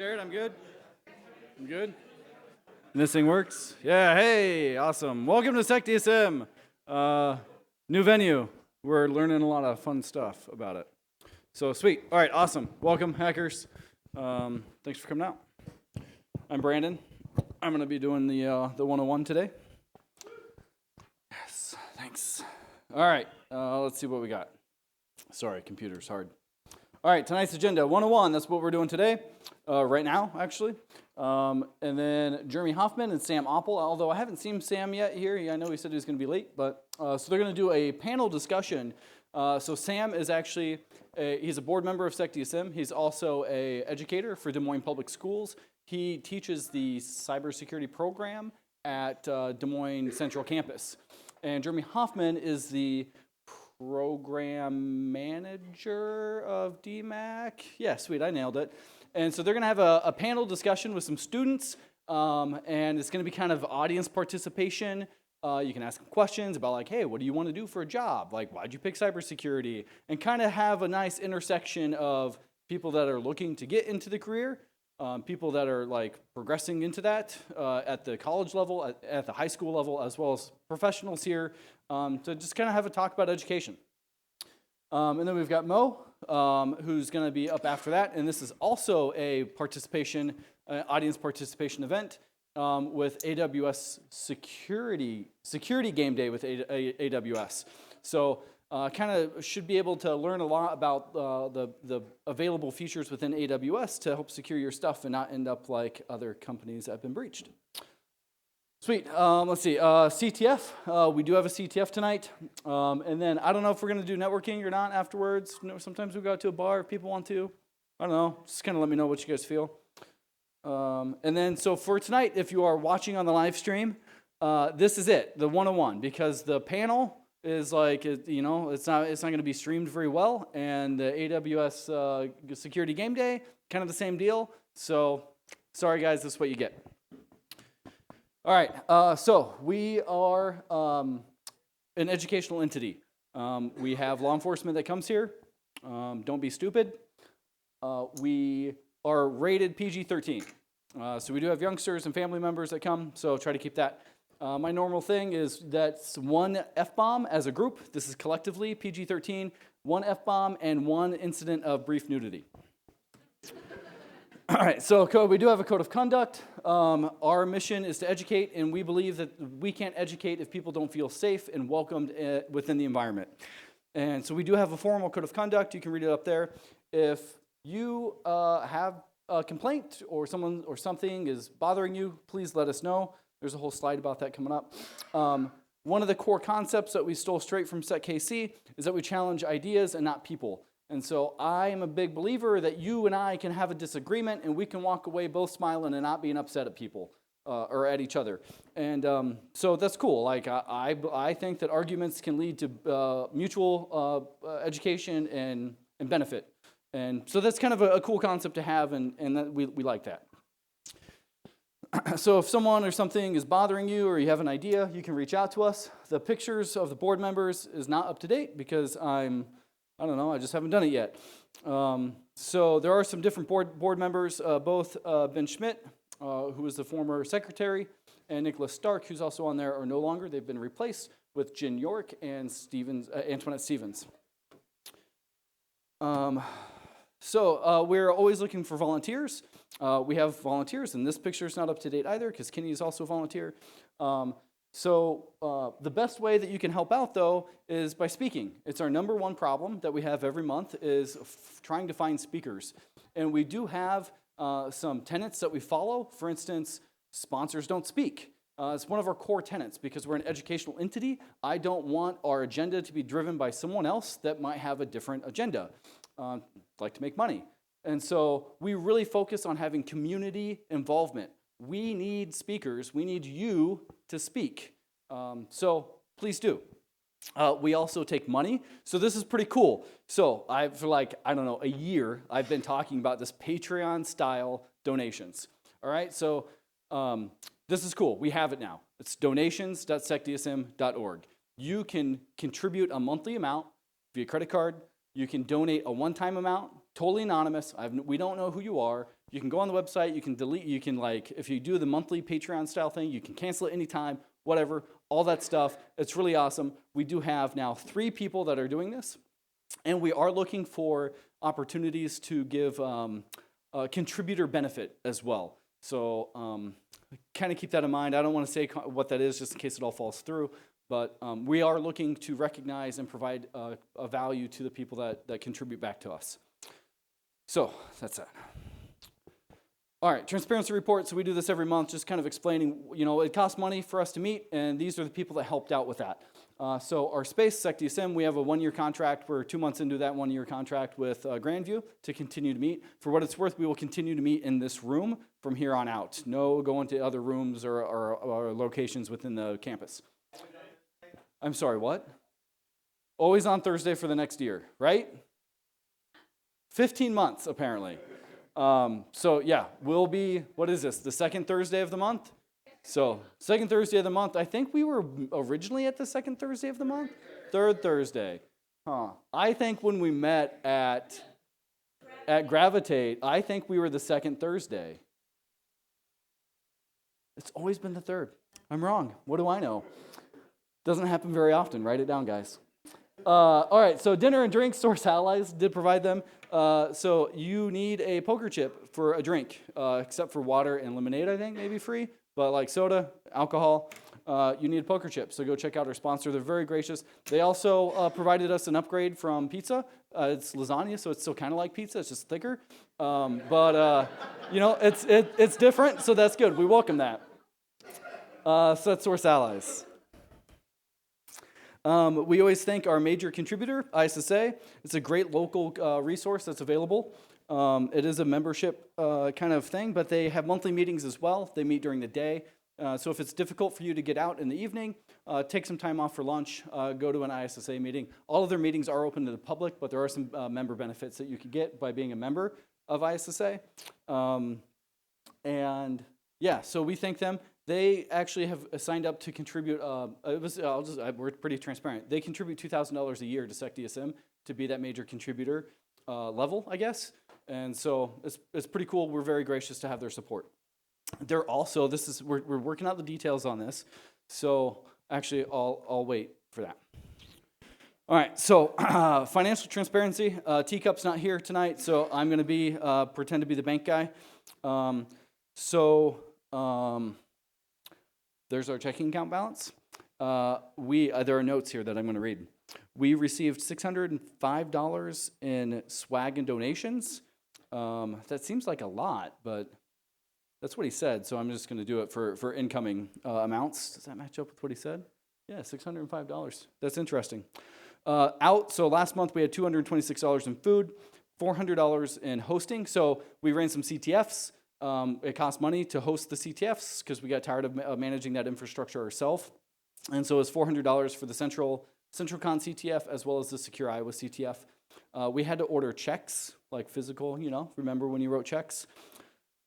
Jared, I'm good. I'm good. And this thing works? Yeah, hey, awesome. Welcome to SecDSM. New venue. We're learning a lot of fun stuff about it. So sweet. All right, awesome. Welcome, hackers. Thanks for coming out. I'm Brandon. I'm going to be doing the 101 today. Yes, thanks. All right, let's see what we got. Sorry, computer's hard. All right, tonight's agenda, 101, that's what we're doing today, right now, actually. And then Jeremy Hoffman and Sam Oppel, although I haven't seen Sam yet here. I know he said he was going to be late, but so they're going to do a panel discussion. So Sam is actually, he's a board member of SecDSM. He's also an educator for Des Moines Public Schools. He teaches the cybersecurity program at Des Moines Central Campus. And Jeremy Hoffman is the program manager of DMAC. Yeah, sweet, I nailed it. And so they're going to have a panel discussion with some students, and it's going to be kind of audience participation. You can ask them questions about like, hey, what do you want to do for a job? Like, why'd you pick cybersecurity? And kind of have a nice intersection of people that are looking to get into the career, people that are like progressing into that at the college level, at the high school level, as well as professionals here, to just kind of have a talk about education. And then we've got Mo, who's going to be up after that, and this is also a participation, audience participation event with AWS Security Game Day with AWS. So kind of should be able to learn a lot about the available features within AWS to help secure your stuff and not end up like other companies that have been breached. Sweet. Let's see. CTF. We do have a CTF tonight. And then I don't know if we're going to do networking or not afterwards. Sometimes we go out to a bar if people want to. I don't know. Just kind of let me know what you guys feel. And then so for tonight, if you are watching on the live stream, this is it, the 101, because the panel is like, you know, it's not going to be streamed very well, and the AWS Security Game Day, kind of the same deal. So sorry guys, this is what you get. All right, so we are an educational entity. We have law enforcement that comes here. Don't be stupid. We are rated PG-13. So we do have youngsters and family members that come, so try to keep that. My normal thing is that's one F-bomb as a group. This is collectively PG-13, one F-bomb, and one incident of brief nudity. All right, so we do have a code of conduct. Our mission is to educate, and we believe that we can't educate if people don't feel safe and welcomed within the environment. And so we do have a formal code of conduct. You can read it up there. If you have a complaint or someone or something is bothering you, please let us know. There's a whole slide about that coming up. One of the core concepts that we stole straight from SecKC is that we challenge ideas and not people. And so I am a big believer that you and I can have a disagreement and we can walk away both smiling and not being upset at people or at each other. And so that's cool. Like I think that arguments can lead to mutual education and benefit. And so that's kind of a cool concept to have, and that we like that. So if someone or something is bothering you or you have an idea, you can reach out to us. The pictures of the board members is not up to date because I don't know, I just haven't done it yet. So there are some different board members, both Ben Schmidt, who is the former secretary, and Nicholas Stark, who's also on there, are no longer. They've been replaced with Jen York and Antoinette Stevens. So we're always looking for volunteers. We have volunteers, and this picture is not up to date either because Kenny is also a volunteer. So the best way that you can help out, though, is by speaking. It's our number one problem that we have every month is trying to find speakers. And we do have some tenets that we follow. For instance, sponsors don't speak. It's one of our core tenets because we're an educational entity. I don't want our agenda to be driven by someone else that might have a different agenda. Like to make money. And so we really focus on having community involvement. We need speakers. We need you to speak. So please do. We also take money. So this is pretty cool. So for like, I don't know, a year, I've been talking about this Patreon-style donations. All right, so this is cool. We have it now. It's donations.secdsm.org. You can contribute a monthly amount via credit card. You can donate a one-time amount, totally anonymous. We don't know who you are. You can go on the website, you can delete, you can like, if you do the monthly Patreon style thing, you can cancel it anytime, whatever, all that stuff. It's really awesome. We do have now 3 people that are doing this, and we are looking for opportunities to give contributor benefit as well. So kind of keep that in mind. I don't want to say what that is just in case it all falls through, but we are looking to recognize and provide a value to the people that contribute back to us. So that's that. All right, transparency report. So we do this every month, just kind of explaining, it costs money for us to meet, and these are the people that helped out with that. So our space, SecDSM, we have a 1-year contract. We're 2 months into that 1-year contract with Grandview to continue to meet. For what it's worth, we will continue to meet in this room from here on out. No going to other rooms or locations within the campus. I'm sorry, what? Always on Thursday for the next year, right? 15 months, apparently. So yeah, we'll be, what is this, the second Thursday of the month? So, second Thursday of the month. I think we were originally at the second Thursday of the month? Third Thursday. I think when we met at Gravitate, I think we were the second Thursday. It's always been the third. I'm wrong. What do I know? Doesn't happen very often. Write it down, guys. All right, so dinner and drinks, Source Allies did provide them. So you need a poker chip for a drink, except for water and lemonade, I think, maybe free. But like soda, alcohol, you need a poker chip. So go check out our sponsor. They're very gracious. They also provided us an upgrade from pizza. It's lasagna, so it's still kind of like pizza. It's just thicker. But it's different, so that's good. We welcome that. So that's Source Allies. We always thank our major contributor, ISSA. It's a great local resource that's available. It is a membership kind of thing, but they have monthly meetings as well. They meet during the day. So if it's difficult for you to get out in the evening, take some time off for lunch, go to an ISSA meeting. All of their meetings are open to the public, but there are some member benefits that you can get by being a member of ISSA. And yeah, so we thank them. They actually have signed up to contribute. We're pretty transparent. They contribute $2,000 a year to SecDSM to be that major contributor level, I guess. And so it's pretty cool. We're very gracious to have their support. They're also we're working out the details on this. So actually, I'll wait for that. All right. So financial transparency. Teacup's not here tonight, so I'm going to pretend to be the bank guy. There's our checking account balance. There are notes here that I'm going to read. We received $605 in swag and donations. That seems like a lot, but that's what he said, so I'm just going to do it for incoming amounts. Does that match up with what he said? Yeah, $605. That's interesting. So last month we had $226 in food, $400 in hosting. So we ran some CTFs. It cost money to host the CTFs because we got tired of managing that infrastructure ourselves. And so it was $400 for the CentralCon CTF as well as the Secure Iowa CTF. We had to order checks, like physical, remember when you wrote checks?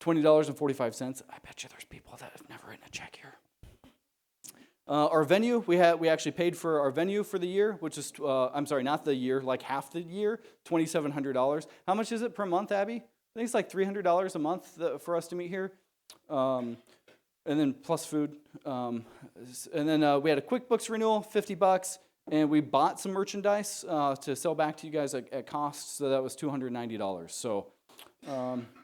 $20.45. I bet you there's people that have never written a check here. Our venue, we actually paid for our venue for the year, which is, not the year, like half the year, $2,700. How much is it per month, Abby? I think it's like $300 a month for us to meet here. And then plus food. And then we had a QuickBooks renewal, $50, and we bought some merchandise to sell back to you guys at cost, so that was $290. So,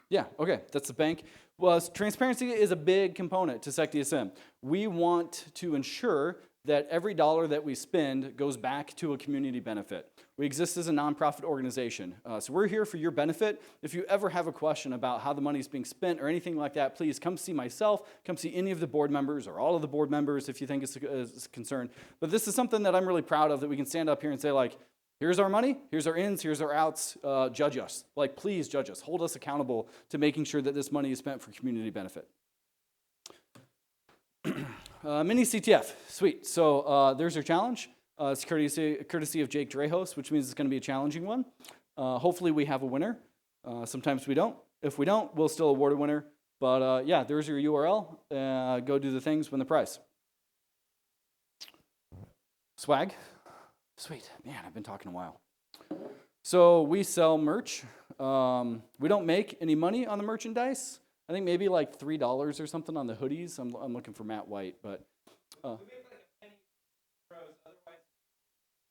yeah, okay, that's the bank. Well, transparency is a big component to SecDSM. We want to ensure that every dollar that we spend goes back to a community benefit. We exist as a nonprofit organization, so we're here for your benefit. If you ever have a question about how the money is being spent or anything like that, please come see myself, come see any of the board members or all of the board members if you think it's a concern. But this is something that I'm really proud of, that we can stand up here and say, like, here's our money, here's our ins, here's our outs, judge us. Like, please judge us. Hold us accountable to making sure that this money is spent for community benefit. Mini CTF, sweet. So there's your challenge. It's courtesy of Jake Drehos, which means it's going to be a challenging one. Hopefully we have a winner. Sometimes we don't. If we don't, we'll still award a winner. But yeah, there's your URL. Go do the things, win the prize. Swag. Sweet. Man, I've been talking a while. So we sell merch. We don't make any money on the merchandise. I think maybe like $3 or something on the hoodies. I'm looking for Matt White, but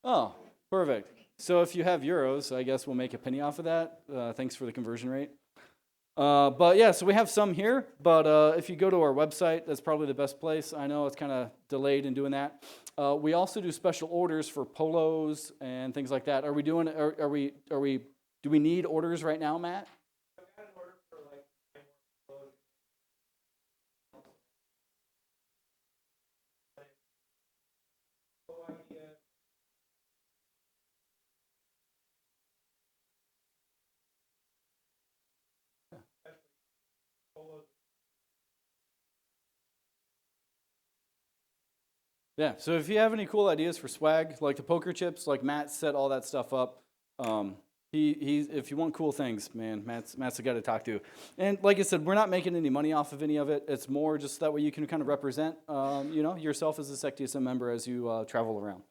oh, perfect. So if you have euros, I guess we'll make a penny off of that. Thanks for the conversion rate. But yeah, so we have some here, but if you go to our website, that's probably the best place. I know it's kind of delayed in doing that. We also do special orders for polos and things like that. Do we need orders right now, Matt? Yeah, so if you have any cool ideas for swag, like the poker chips, like Matt set all that stuff up. If you want cool things, man, Matt's the guy to talk to. And like I said, we're not making any money off of any of it. It's more just that way you can kind of represent, yourself as a SecDSM member as you travel around.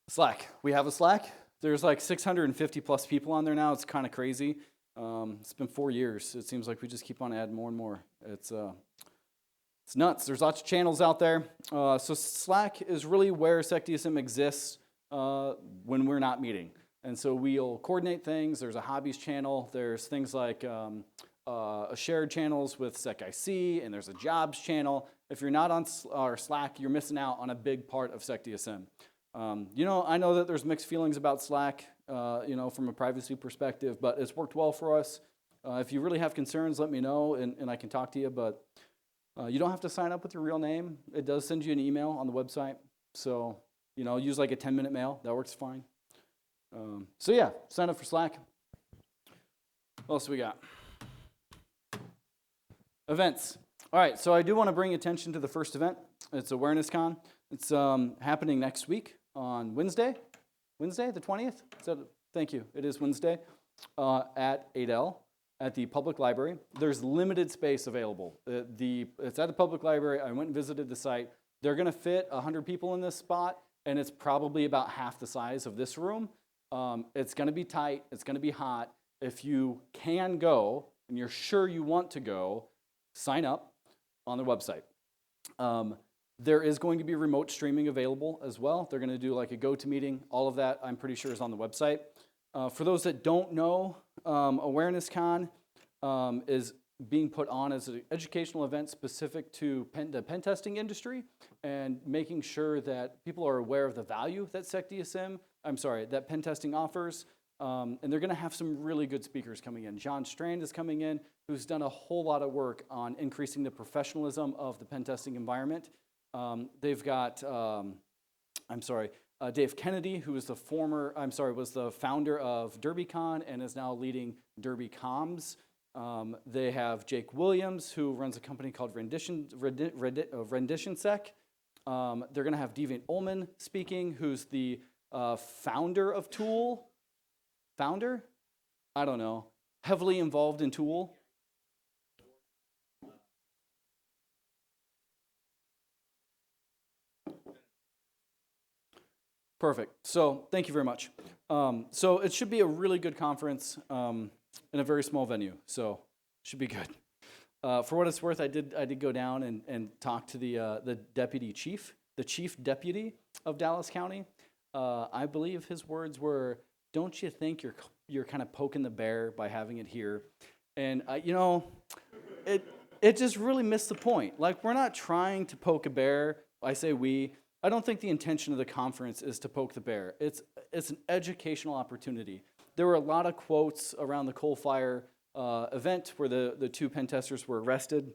Slack. We have a Slack. There's like 650 plus people on there now. It's kind of crazy. It's been 4 years. It seems like we just keep on adding more and more. It's nuts. There's lots of channels out there. So Slack is really where SecDSM exists when we're not meeting. And so we'll coordinate things. There's a Hobbies channel. There's things like shared channels with SecIC, and there's a Jobs channel. If you're not on our Slack, you're missing out on a big part of SecDSM. I know that there's mixed feelings about Slack, from a privacy perspective, but it's worked well for us. If you really have concerns, let me know, and I can talk to you, but you don't have to sign up with your real name. It does send you an email on the website. So, use like a 10-minute mail. That works fine. So yeah, sign up for Slack. What else we got? Events. All right, so I do want to bring attention to the first event. It's AwarenessCon. It's happening next week on Wednesday the 20th. Thank you. It is Wednesday at 8L. At the public library. There's limited space available. It's at the public library. I went and visited the site. They're going to fit 100 people in this spot, and it's probably about half the size of this room. It's going to be tight. It's going to be hot. If you can go, and you're sure you want to go, sign up on their website. There is going to be remote streaming available as well. They're going to do like a GoToMeeting. All of that, I'm pretty sure, is on the website. For those that don't know, AwarenessCon is being put on as an educational event specific to the pen testing industry and making sure that people are aware of the value that that pen testing offers. And they're going to have some really good speakers coming in. John Strand is coming in, who's done a whole lot of work on increasing the professionalism of the pen testing environment. They've got, Dave Kennedy, who was the founder of DerbyCon and is now leading DerbyComs. They have Jake Williams, who runs a company called Rendition Sec. They're going to have Deviant Ullman speaking, who's the founder of Tool. Founder? I don't know. Heavily involved in Tool. Perfect. So thank you very much. So it should be a really good conference in a very small venue. So it should be good. For what it's worth, I did go down and talk to the deputy chief, the chief deputy of Dallas County. I believe his words were, "Don't you think you're kind of poking the bear by having it here?" And it just really missed the point. Like, we're not trying to poke a bear. I say we. I don't think the intention of the conference is to poke the bear. It's an educational opportunity. There were a lot of quotes around the coal fire event where the two pen testers were arrested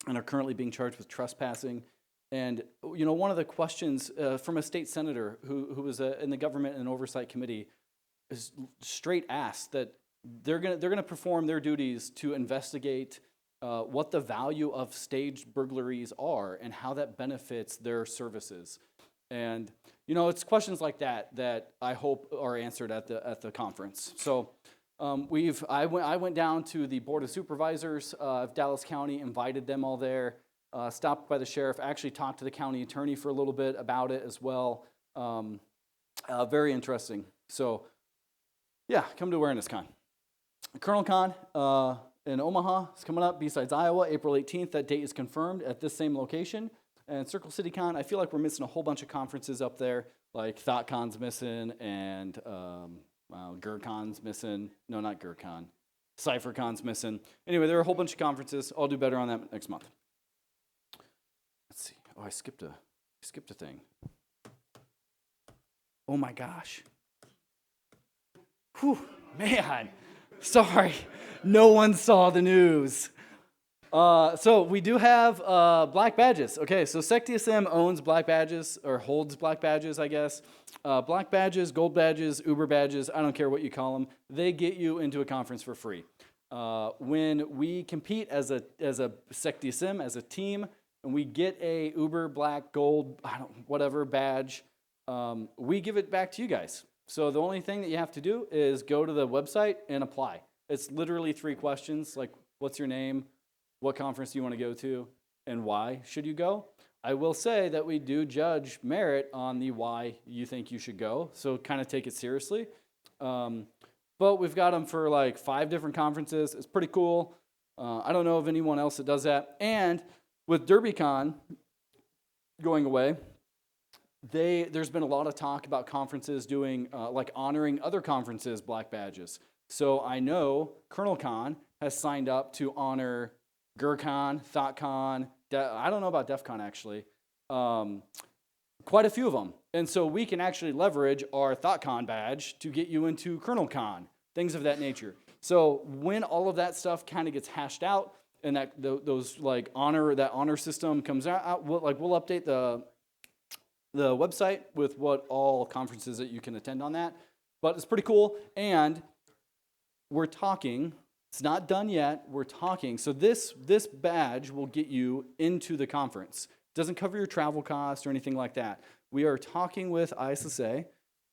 and are currently being charged with trespassing. And one of the questions from a state senator who was in the Government and Oversight Committee is straight asked that they're gonna perform their duties to investigate what the value of staged burglaries are and how that benefits their services. And it's questions like that I hope are answered at the conference. So I went down to the Board of Supervisors of Dallas County, invited them all there, stopped by the sheriff, actually talked to the county attorney for a little bit about it as well. Very interesting. So Yeah, come to Awareness Con. Colonel Con in Omaha is coming up, besides Iowa, April 18th. That date is confirmed at this same location. And Circle City Con, I feel like we're missing a whole bunch of conferences up there, like ThoughtCon's missing, and GurCon's missing. No, not GurCon. CypherCon's missing. Anyway, there are a whole bunch of conferences. I'll do better on that next month. Let's see. Oh, I skipped a thing. Oh my gosh. Whew, man. Sorry. No one saw the news. So we do have black badges. Okay, so SecDSM owns black badges, or holds black badges, I guess. Black badges, gold badges, Uber badges, I don't care what you call them. They get you into a conference for free. When we compete as a SecDSM, as a team, and we get a Uber, black, gold, whatever badge, we give it back to you guys. So the only thing that you have to do is go to the website and apply. It's literally 3 questions, like what's your name, what conference do you want to go to, and why should you go? I will say that we do judge merit on the why you think you should go, so kind of take it seriously. But we've got them for like 5 different conferences. It's pretty cool. I don't know of anyone else that does that. And with DerbyCon going away, there's been a lot of talk about conferences doing, like honoring other conferences' black badges. So I know ColonelCon has signed up to honor GurCon, ThoughtCon, I don't know about DEFCON actually, quite a few of them. And so we can actually leverage our ThoughtCon badge to get you into ColonelCon, things of that nature. So when all of that stuff kind of gets hashed out and that those like honor system comes out, we'll update the website with what all conferences that you can attend on that. But it's pretty cool, and we're talking. It's not done yet. We're talking. So this badge will get you into the conference. It doesn't cover your travel cost or anything like that. We are talking with ISSA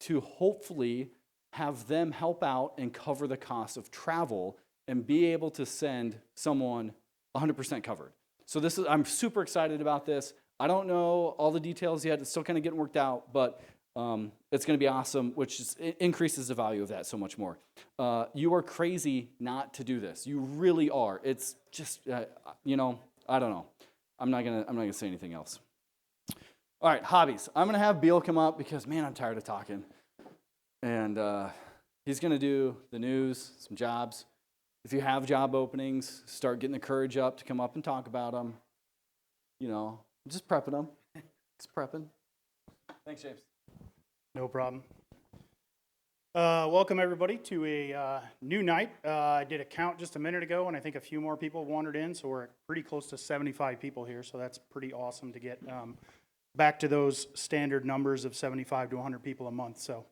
to hopefully have them help out and cover the cost of travel and be able to send someone 100% covered. So I'm super excited about this. I don't know all the details yet. It's still kind of getting worked out, but it's going to be awesome, which increases the value of that so much more. You are crazy not to do this. You really are. It's just, I don't know. I'm not gonna say anything else. All right, hobbies. I'm gonna have Beal come up because, man, I'm tired of talking. And he's gonna do the news, some jobs. If you have job openings, start getting the courage up to come up and talk about them. Just prepping them. Just prepping. Thanks, James. No problem. Welcome, everybody, to a new night. I did a count just a minute ago, and I think a few more people wandered in, so we're pretty close to 75 people here, so that's pretty awesome to get back to those standard numbers of 75 to 100 people a month. So,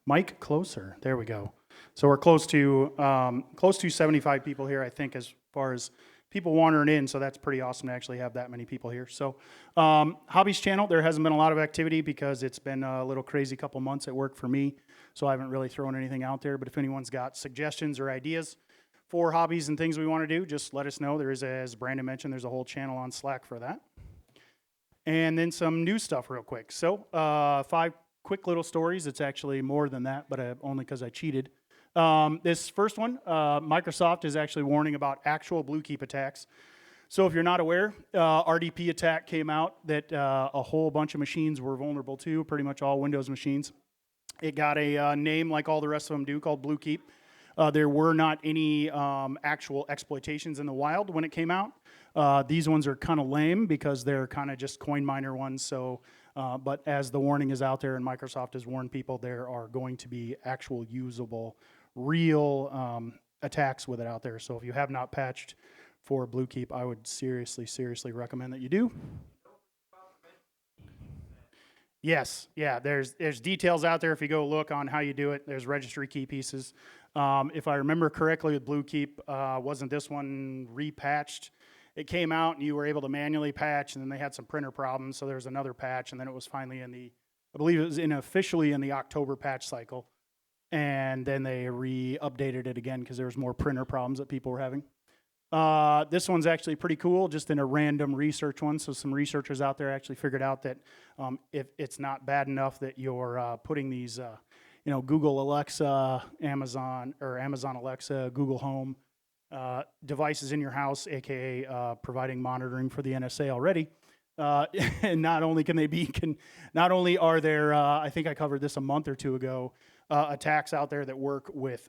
Mike, closer. There we go. So we're close to 75 people here, I think, as far as people wandering in, so that's pretty awesome to actually have that many people here. So, Hobbies channel, there hasn't been a lot of activity because it's been a little crazy couple months at work for me, so I haven't really thrown anything out there. But if anyone's got suggestions or ideas for hobbies and things we want to do, just let us know. There is, as Brandon mentioned, there's a whole channel on Slack for that. And then some new stuff real quick. So, 5 quick little stories. It's actually more than that, but only because I cheated. This first one, Microsoft is actually warning about actual Bluekeep attacks. So if you're not aware, RDP attack came out that a whole bunch of machines were vulnerable to, pretty much all Windows machines. It got a name like all the rest of them do called Bluekeep. There were not any actual exploitations in the wild when it came out. These ones are kind of lame because they're kind of just coin miner ones. So, but as the warning is out there and Microsoft has warned people, there are going to be actual usable real attacks with it out there. So if you have not patched for Bluekeep, I would seriously recommend that you do. Yes, yeah, there's details out there if you go look on how you do it. There's registry key pieces. If I remember correctly with Bluekeep, wasn't this one repatched? It came out and you were able to manually patch, and then they had some printer problems, so there was another patch, and then it was finally I believe it was officially in the October patch cycle. And then they re-updated it again because there was more printer problems that people were having. This one's actually pretty cool, just in a random research one. So some researchers out there actually figured out that if it's not bad enough that you're putting these Google Alexa, Amazon Alexa, Google Home devices in your house, aka providing monitoring for the NSA already. And not only are there, I think I covered this a month or two ago, attacks out there that work with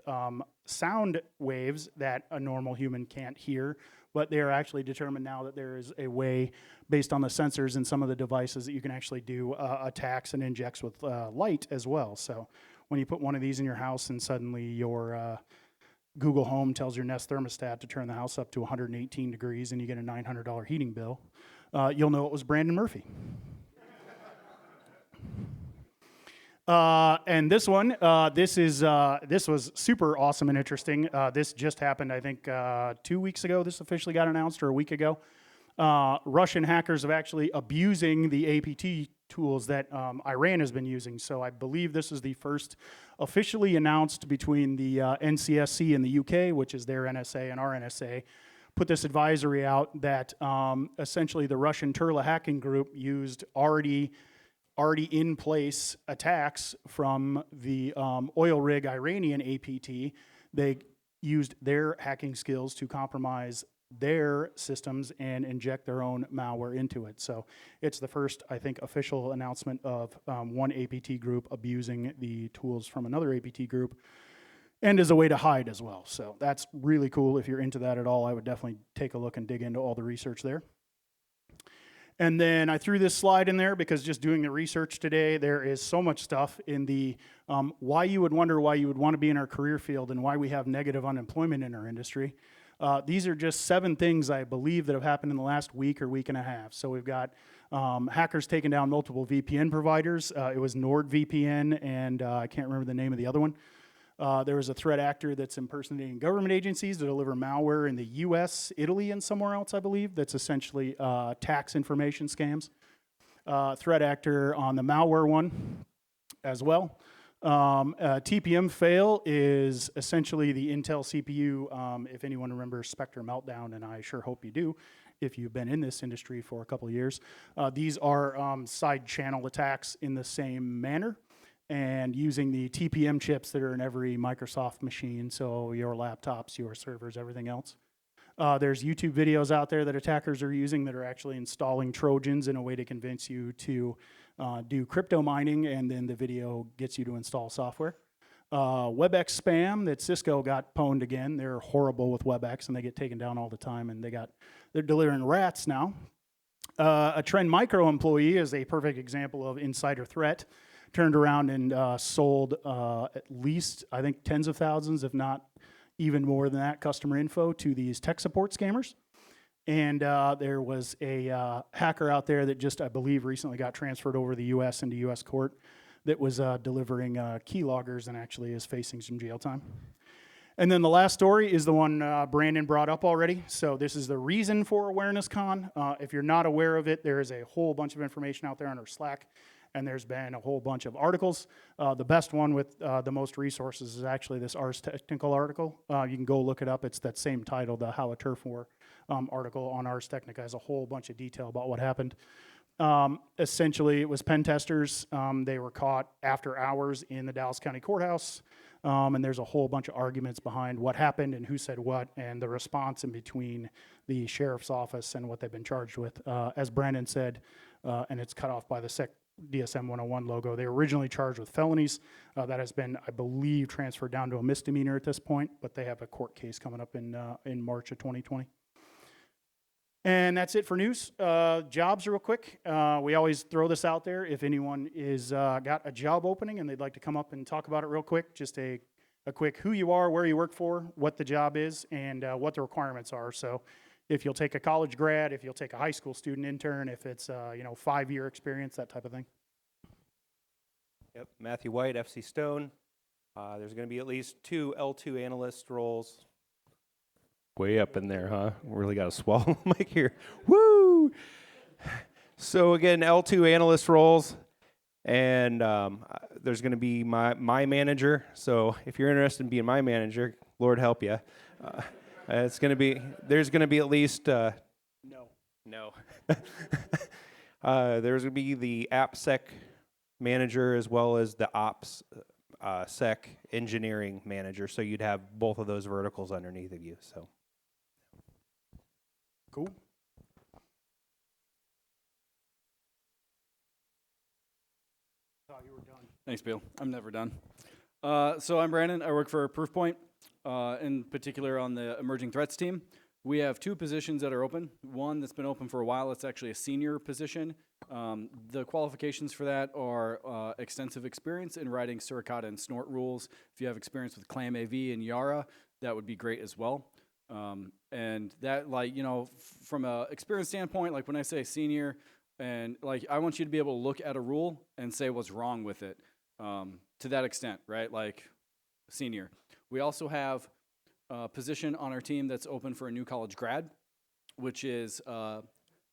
sound waves that a normal human can't hear, but they are actually determined now that there is a way, based on the sensors in some of the devices, that you can actually do attacks and injects with light as well. So when you put one of these in your house and suddenly your Google Home tells your Nest thermostat to turn the house up to 118 degrees and you get a $900 heating bill, you'll know it was Brandon Murphy. And this one, this was super awesome and interesting. This just happened, I think, 2 weeks ago. This officially got announced, or a week ago. Russian hackers are actually abusing the APT tools that Iran has been using. So I believe this is the first officially announced between the NCSC in the UK, which is their NSA, and our NSA, put this advisory out that essentially the Russian Turla hacking group used already in place attacks from the oil rig Iranian APT. They used their hacking skills to compromise their systems and inject their own malware into it. So it's the first, I think, official announcement of one APT group abusing the tools from another APT group, and as a way to hide as well. So that's really cool. If you're into that at all, I would definitely take a look and dig into all the research there. And then I threw this slide in there because just doing the research today, there is so much stuff in the why you would wonder why you would want to be in our career field and why we have negative unemployment in our industry. These are just 7 things I believe that have happened in the last week or week and a half. So we've got hackers taking down multiple VPN providers. It was NordVPN, and I can't remember the name of the other one. There was a threat actor that's impersonating government agencies to deliver malware in the US, Italy, and somewhere else, I believe, that's essentially tax information scams. Threat actor on the malware one as well. TPM fail is essentially the Intel CPU, if anyone remembers Spectre Meltdown, and I sure hope you do, if you've been in this industry for a couple of years. These are side channel attacks in the same manner, and using the TPM chips that are in every Microsoft machine, so your laptops, your servers, everything else. There's YouTube videos out there that attackers are using that are actually installing Trojans in a way to convince you to do crypto mining, and then the video gets you to install software. WebEx spam that Cisco got pwned again. They're horrible with WebEx, and they get taken down all the time, and they're delivering rats now. A Trend Micro employee is a perfect example of insider threat. Turned around and sold at least, I think, tens of thousands, if not even more than that, customer info to these tech support scammers. And there was a hacker out there that just, I believe, recently got transferred over to the U.S. into U.S. court that was delivering keyloggers and actually is facing some jail time. And then the last story is the one Brandon brought up already. So this is the reason for AwarenessCon. If you're not aware of it, there is a whole bunch of information out there on our Slack, and there's been a whole bunch of articles. The best one with the most resources is actually this Ars Technica article. You can go look it up. It's that same title, the How a Turf War article on Ars Technica, has a whole bunch of detail about what happened. Essentially, it was pen testers. They were caught after hours in the Dallas County Courthouse, and there's a whole bunch of arguments behind what happened and who said what, and the response in between the sheriff's office and what they've been charged with. As Brandon said, and it's cut off by the SecDSM 101 logo, they were originally charged with felonies. That has been, I believe, transferred down to a misdemeanor at this point, but they have a court case coming up in March of 2020. And that's it for news. Jobs real quick. We always throw this out there. If anyone is got a job opening and they'd like to come up and talk about it real quick, just a quick who you are, where you work for, what the job is, and what the requirements are. So if you'll take a college grad, if you'll take a high school student intern, if it's 5-year experience, that type of thing. Yep, Matthew White, FC Stone. There's going to be at least 2 L2 analyst roles. Way up in there, huh? Really got to swallow the mic here. Woo! So again, L2 analyst roles, and there's going to be my manager. So if you're interested in being my manager, Lord help you. There's going to be at least no. There's going to be the AppSec manager as well as the ops Sec engineering manager. So you'd have both of those verticals underneath of you. So Cool. Thought you were done. Thanks, Bill. I'm never done. So I'm Brandon. I work for Proofpoint, in particular on the emerging threats team. We have 2 positions that are open. One that's been open for a while. It's actually a senior position. The qualifications for that are extensive experience in writing suricata and snort rules. If you have experience with Clam AV and Yara, that would be great as well. And that, like, you know, from a experience standpoint, like when I say senior, and like I want you to be able to look at a rule and say what's wrong with it, to that extent, right? Like senior. We also have a position on our team that's open for a new college grad, which is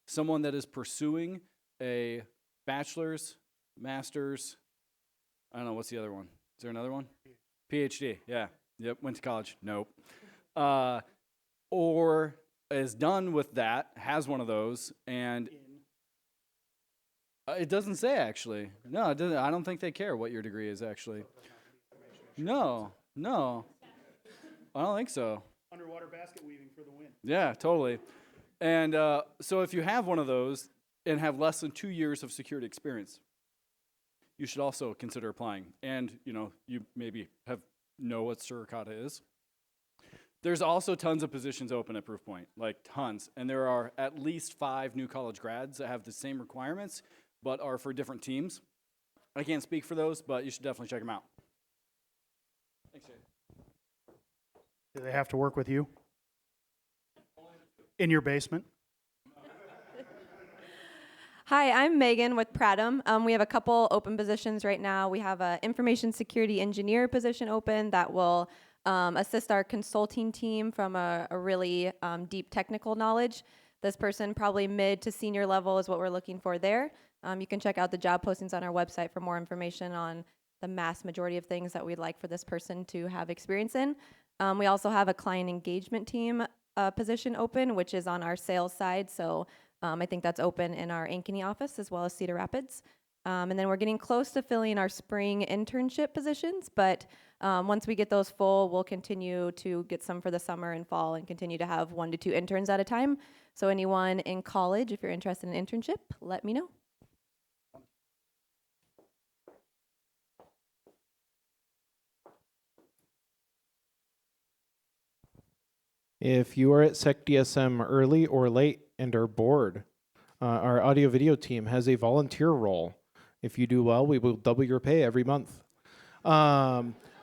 someone that is pursuing a bachelor's, master's, I don't know, what's the other one? Is there another one? PhD, yeah. Yep, went to college. Nope. Or is done with that, has one of those, and it doesn't say actually. No, it doesn't. I don't think they care what your degree is actually. No, I don't think so. Underwater basket weaving for the win. Yeah, totally. And so if you have one of those and have less than 2 years of security experience, you should also consider applying. And, you know, you maybe know what suricata is. There's also tons of positions open at Proofpoint, like tons. And there are at least 5 new college grads that have the same requirements, but are for different teams. I can't speak for those, but you should definitely check them out. Thanks, Jay. Do they have to work with you? In your basement? Hi, I'm Megan with Pradham. We have a couple open positions right now. We have an information security engineer position open that will assist our consulting team from a really deep technical knowledge. This person, probably mid to senior level, is what we're looking for there. You can check out the job postings on our website for more information on the mass majority of things that we'd like for this person to have experience in. We also have a client engagement team position open, which is on our sales side. So I think that's open in our Ankeny office as well as Cedar Rapids. And then we're getting close to filling our spring internship positions, but once we get those full, we'll continue to get some for the summer and fall and continue to have 1 to 2 interns at a time. So anyone in college, if you're interested in an internship, let me know. If you are at SecDSM early or late and are bored, our audio video team has a volunteer role. If you do well, we will double your pay every month.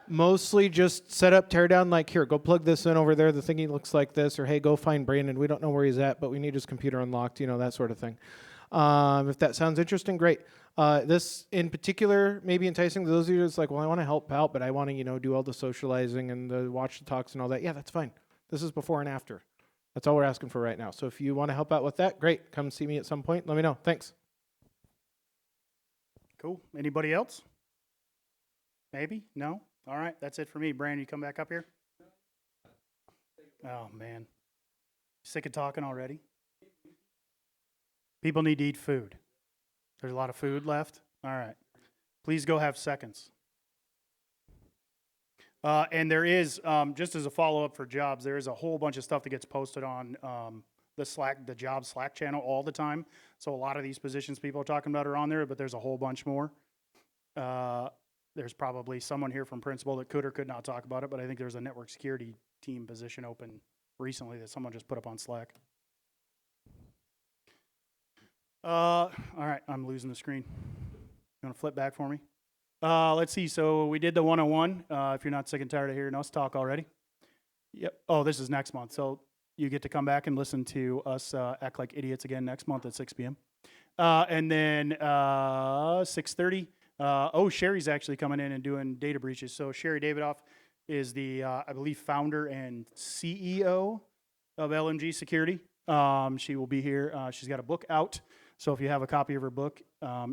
Mostly just set up, tear down, like, here, go plug this in over there, the thingy looks like this, or hey, go find Brandon, we don't know where he's at, but we need his computer unlocked, you know, that sort of thing. If that sounds interesting, great. This in particular may be enticing to those of you that's like, well, I want to help out, but I want to, you know, do all the socializing and the watch the talks and all that. Yeah, that's fine. This is before and after. That's all we're asking for right now. So if you want to help out with that, great. Come see me at some point. Let me know. Thanks. Cool. Anybody else? Maybe? No? All right. That's it for me. Brandon, you come back up here? Oh, man. Sick of talking already? People need to eat food. There's a lot of food left? All right. Please go have seconds. And there is, just as a follow-up for jobs, there is a whole bunch of stuff that gets posted on the job Slack channel all the time. So a lot of these positions people are talking about are on there, but there's a whole bunch more. There's probably someone here from principal that could or could not talk about it, but I think there's a network security team position open recently that someone just put up on Slack. All right, I'm losing the screen. You want to flip back for me? Let's see. So we did the 101. If you're not sick and tired of hearing us talk already. Yep. Oh, this is next month. So you get to come back and listen to us act like idiots again next month at 6 p.m. And then 6:30. Sherry's actually coming in and doing data breaches. So Sherry Davidoff is the, I believe, founder and CEO of LMG Security. She will be here. She's got a book out. So if you have a copy of her book,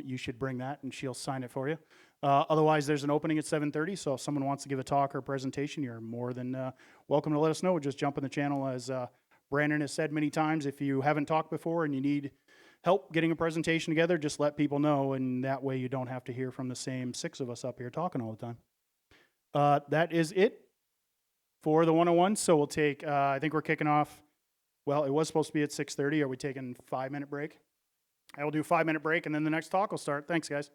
you should bring that and she'll sign it for you. Otherwise, there's an opening at 7:30, so if someone wants to give a talk or a presentation, you're more than welcome to let us know. Just jump in the channel. As Brandon has said many times, if you haven't talked before and you need help getting a presentation together, just let people know, and that way you don't have to hear from the same 6 of us up here talking all the time. That is it for the 101. So we'll take, I think we're kicking off, well, it was supposed to be at 6:30. Are we taking 5-minute break? I will do a 5-minute break, and then the next talk will start. Thanks, guys.